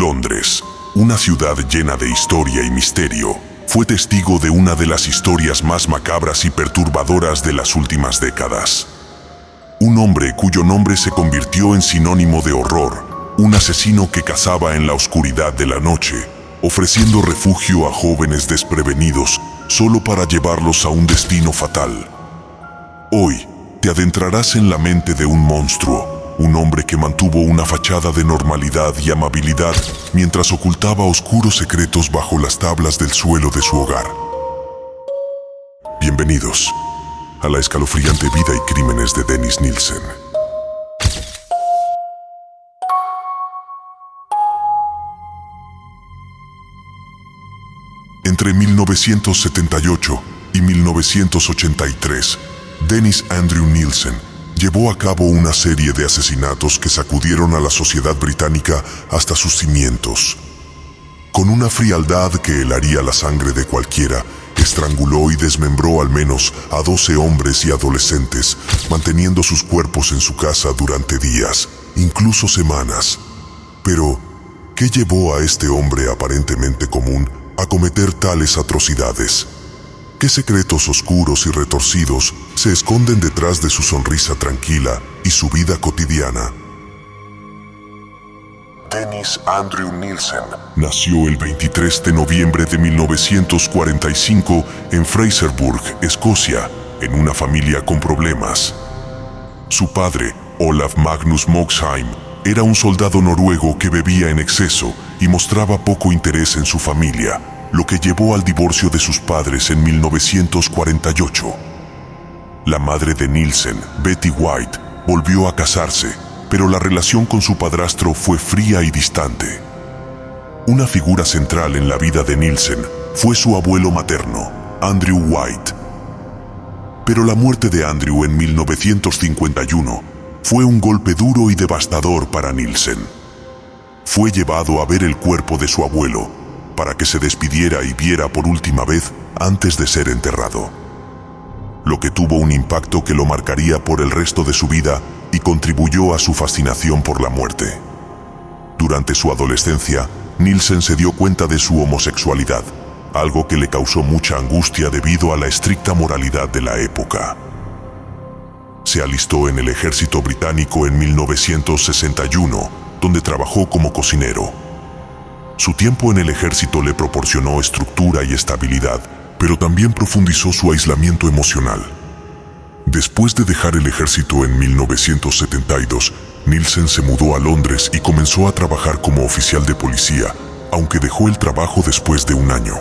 Londres, una ciudad llena de historia y misterio, fue testigo de una de las historias más macabras y perturbadoras de las últimas décadas. Un hombre cuyo nombre se convirtió en sinónimo de horror, un asesino que cazaba en la oscuridad de la noche, ofreciendo refugio a jóvenes desprevenidos solo para llevarlos a un destino fatal. Hoy te adentrarás en la mente de un monstruo, un hombre que mantuvo una fachada de normalidad y amabilidad mientras ocultaba oscuros secretos bajo las tablas del suelo de su hogar. Bienvenidos a la escalofriante vida y crímenes de Dennis Nilsen. Entre 1978 y 1983, Dennis Andrew Nilsen llevó a cabo una serie de asesinatos que sacudieron a la sociedad británica hasta sus cimientos. Con una frialdad que helaría la sangre de cualquiera, estranguló y desmembró al menos a 12 hombres y adolescentes, manteniendo sus cuerpos en su casa durante días, incluso semanas. Pero, ¿qué llevó a este hombre aparentemente común a cometer tales atrocidades? ¿Qué secretos oscuros y retorcidos se esconden detrás de su sonrisa tranquila y su vida cotidiana? Dennis Andrew Nilsen nació el 23 de noviembre de 1945 en Fraserburgh, Escocia, en una familia con problemas. Su padre, Olaf Magnus Moxheim, era un soldado noruego que bebía en exceso y mostraba poco interés en su familia, lo que llevó al divorcio de sus padres en 1948. La madre de Nilsen, Betty White, volvió a casarse, pero la relación con su padrastro fue fría y distante. Una figura central en la vida de Nilsen fue su abuelo materno, Andrew White. Pero la muerte de Andrew en 1951 fue un golpe duro y devastador para Nilsen. Fue llevado a ver el cuerpo de su abuelo, para que se despidiera y viera por última vez antes de ser enterrado. Lo que tuvo un impacto que lo marcaría por el resto de su vida y contribuyó a su fascinación por la muerte. Durante su adolescencia, Nilsen se dio cuenta de su homosexualidad, algo que le causó mucha angustia debido a la estricta moralidad de la época. Se alistó en el ejército británico en 1961, donde trabajó como cocinero. Su tiempo en el ejército le proporcionó estructura y estabilidad, pero también profundizó su aislamiento emocional. Después de dejar el ejército en 1972, Nilsen se mudó a Londres y comenzó a trabajar como oficial de policía, aunque dejó el trabajo después de un año.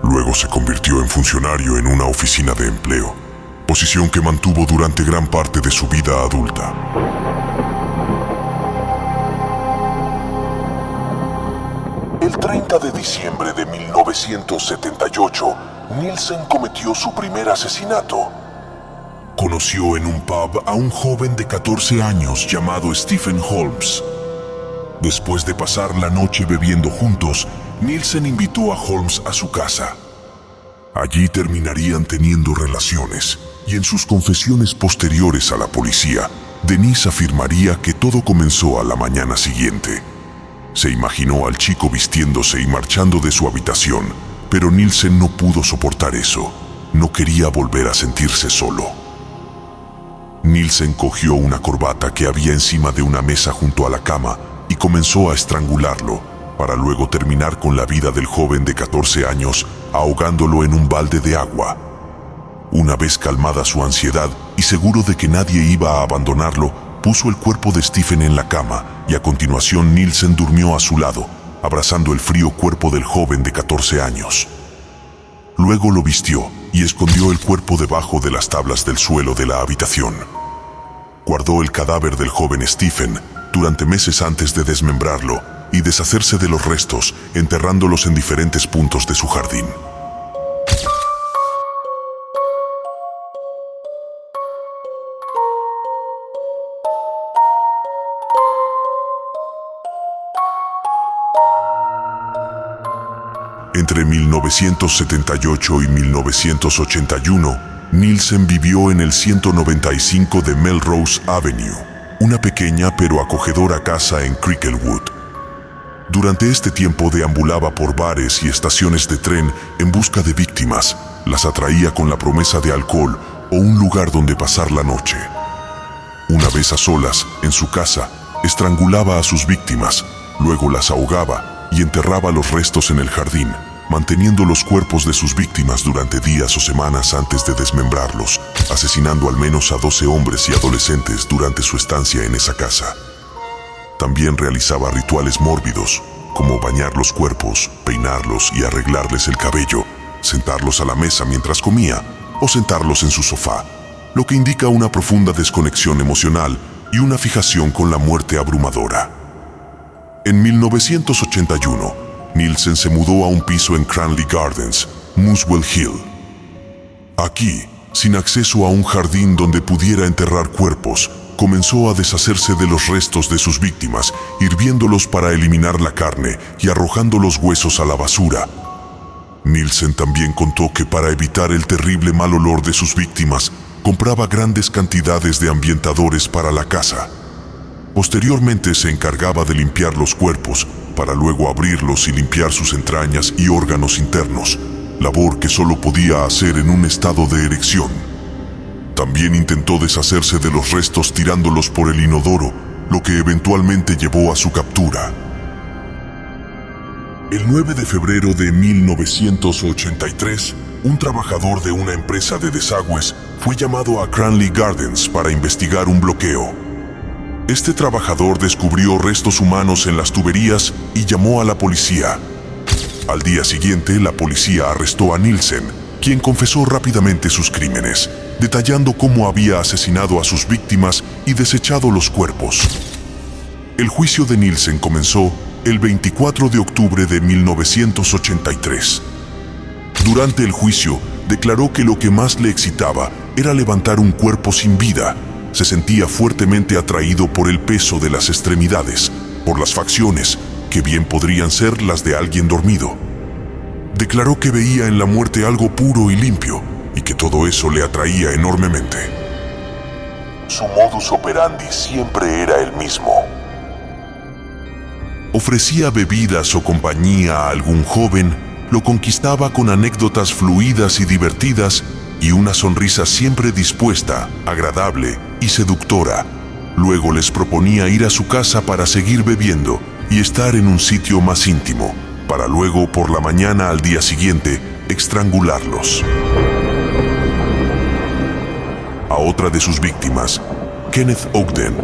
Luego se convirtió en funcionario en una oficina de empleo, posición que mantuvo durante gran parte de su vida adulta. El 30 de diciembre de 1978, Nilsen cometió su primer asesinato. Conoció en un pub a un joven de 14 años llamado Stephen Holmes. Después de pasar la noche bebiendo juntos, Nilsen invitó a Holmes a su casa. Allí terminarían teniendo relaciones, y en sus confesiones posteriores a la policía, Dennis afirmaría que todo comenzó a la mañana siguiente. Se imaginó al chico vistiéndose y marchando de su habitación, pero Nilsen no pudo soportar eso. No quería volver a sentirse solo. Nilsen cogió una corbata que había encima de una mesa junto a la cama y comenzó a estrangularlo, para luego terminar con la vida del joven de 14 años, ahogándolo en un balde de agua. Una vez calmada su ansiedad y seguro de que nadie iba a abandonarlo, puso el cuerpo de Stephen en la cama y a continuación Nilsen durmió a su lado, abrazando el frío cuerpo del joven de 14 años. Luego lo vistió y escondió el cuerpo debajo de las tablas del suelo de la habitación. Guardó el cadáver del joven Stephen durante meses antes de desmembrarlo y deshacerse de los restos, enterrándolos en diferentes puntos de su jardín. Entre 1978 y 1981, Nilsen vivió en el 195 de Melrose Avenue, una pequeña pero acogedora casa en Cricklewood. Durante este tiempo deambulaba por bares y estaciones de tren en busca de víctimas. Las atraía con la promesa de alcohol o un lugar donde pasar la noche. Una vez a solas, en su casa, estrangulaba a sus víctimas, luego las ahogaba y enterraba los restos en el jardín, manteniendo los cuerpos de sus víctimas durante días o semanas antes de desmembrarlos, asesinando al menos a 12 hombres y adolescentes durante su estancia en esa casa. También realizaba rituales mórbidos, como bañar los cuerpos, peinarlos y arreglarles el cabello, sentarlos a la mesa mientras comía o sentarlos en su sofá, lo que indica una profunda desconexión emocional y una fijación con la muerte abrumadora. En 1981, Nielsen se mudó a un piso en Cranley Gardens, Muswell Hill. Aquí, sin acceso a un jardín donde pudiera enterrar cuerpos, comenzó a deshacerse de los restos de sus víctimas, hirviéndolos para eliminar la carne y arrojando los huesos a la basura. Nielsen también contó que para evitar el terrible mal olor de sus víctimas, compraba grandes cantidades de ambientadores para la casa. Posteriormente se encargaba de limpiar los cuerpos, para luego abrirlos y limpiar sus entrañas y órganos internos, labor que solo podía hacer en un estado de erección. También intentó deshacerse de los restos tirándolos por el inodoro, lo que eventualmente llevó a su captura. El 9 de febrero de 1983, un trabajador de una empresa de desagües fue llamado a Cranley Gardens para investigar un bloqueo. Este trabajador descubrió restos humanos en las tuberías y llamó a la policía. Al día siguiente, la policía arrestó a Nielsen, quien confesó rápidamente sus crímenes, detallando cómo había asesinado a sus víctimas y desechado los cuerpos. El juicio de Nielsen comenzó el 24 de octubre de 1983. Durante el juicio, declaró que lo que más le excitaba era levantar un cuerpo sin vida. Se sentía fuertemente atraído por el peso de las extremidades, por las facciones, que bien podrían ser las de alguien dormido. Declaró que veía en la muerte algo puro y limpio, y que todo eso le atraía enormemente. Su modus operandi siempre era el mismo. Ofrecía bebidas o compañía a algún joven, lo conquistaba con anécdotas fluidas y divertidas y una sonrisa siempre dispuesta, agradable y seductora. Luego les proponía ir a su casa para seguir bebiendo y estar en un sitio más íntimo, para luego por la mañana al día siguiente estrangularlos. A otra de sus víctimas, Kenneth Ogden,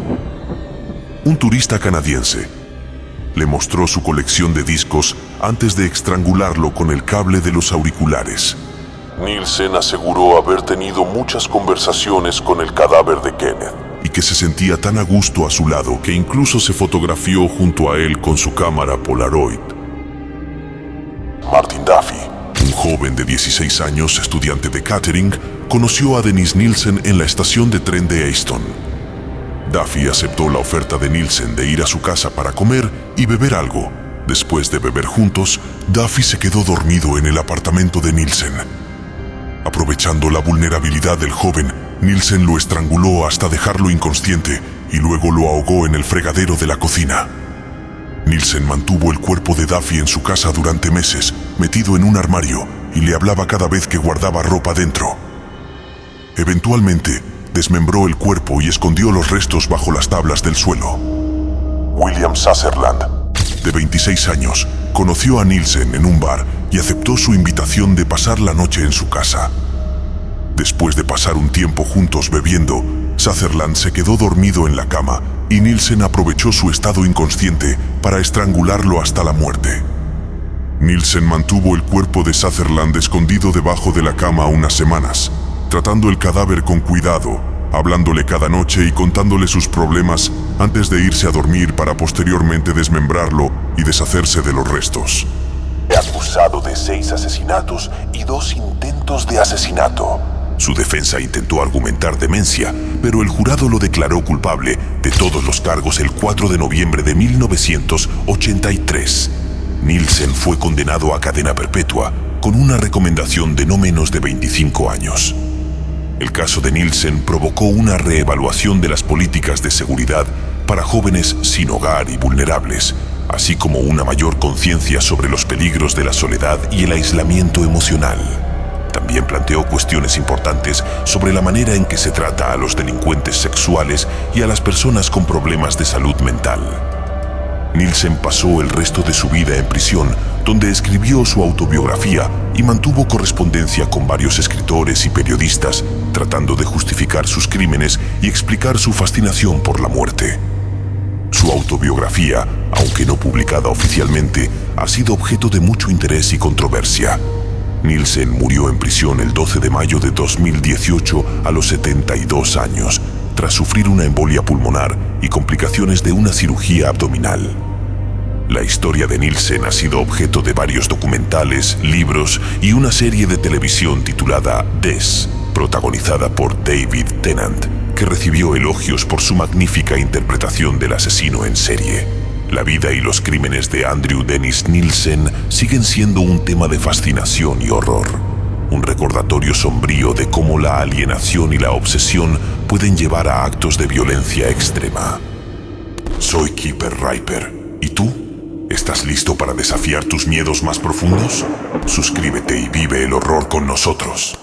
un turista canadiense, le mostró su colección de discos antes de estrangularlo con el cable de los auriculares. Nielsen aseguró haber tenido muchas conversaciones con el cadáver de Kenneth y que se sentía tan a gusto a su lado que incluso se fotografió junto a él con su cámara Polaroid. Martin Duffy, un joven de 16 años, estudiante de catering, conoció a Denise Nielsen en la estación de tren de Easton. Duffy aceptó la oferta de Nielsen de ir a su casa para comer y beber algo. Después de beber juntos, Duffy se quedó dormido en el apartamento de Nielsen. Aprovechando la vulnerabilidad del joven, Nielsen lo estranguló hasta dejarlo inconsciente y luego lo ahogó en el fregadero de la cocina. Nielsen mantuvo el cuerpo de Duffy en su casa durante meses, metido en un armario, y le hablaba cada vez que guardaba ropa dentro. Eventualmente, desmembró el cuerpo y escondió los restos bajo las tablas del suelo. William Sutherland, de 26 años, conoció a Nielsen en un bar y aceptó su invitación de pasar la noche en su casa. Después de pasar un tiempo juntos bebiendo, Sutherland se quedó dormido en la cama y Nielsen aprovechó su estado inconsciente para estrangularlo hasta la muerte. Nielsen mantuvo el cuerpo de Sutherland escondido debajo de la cama unas semanas, tratando el cadáver con cuidado, hablándole cada noche y contándole sus problemas antes de irse a dormir para posteriormente desmembrarlo y deshacerse de los restos. Acusado de 6 asesinatos y 2 intentos de asesinato. Su defensa intentó argumentar demencia, pero el jurado lo declaró culpable de todos los cargos el 4 de noviembre de 1983. Nielsen fue condenado a cadena perpetua, con una recomendación de no menos de 25 años. El caso de Nielsen provocó una reevaluación de las políticas de seguridad para jóvenes sin hogar y vulnerables, así como una mayor conciencia sobre los peligros de la soledad y el aislamiento emocional. También planteó cuestiones importantes sobre la manera en que se trata a los delincuentes sexuales y a las personas con problemas de salud mental. Nielsen pasó el resto de su vida en prisión, donde escribió su autobiografía y mantuvo correspondencia con varios escritores y periodistas, tratando de justificar sus crímenes y explicar su fascinación por la muerte. Su autobiografía, aunque no publicada oficialmente, ha sido objeto de mucho interés y controversia. Nielsen murió en prisión el 12 de mayo de 2018 a los 72 años, tras sufrir una embolia pulmonar y complicaciones de una cirugía abdominal. La historia de Nielsen ha sido objeto de varios documentales, libros y una serie de televisión titulada Des, protagonizada por David Tennant, que recibió elogios por su magnífica interpretación del asesino en serie. La vida y los crímenes de Andrew Dennis Nielsen siguen siendo un tema de fascinación y horror. Un recordatorio sombrío de cómo la alienación y la obsesión pueden llevar a actos de violencia extrema. Soy Keeper Riper. ¿Y tú? ¿Estás listo para desafiar tus miedos más profundos? Suscríbete y vive el horror con nosotros.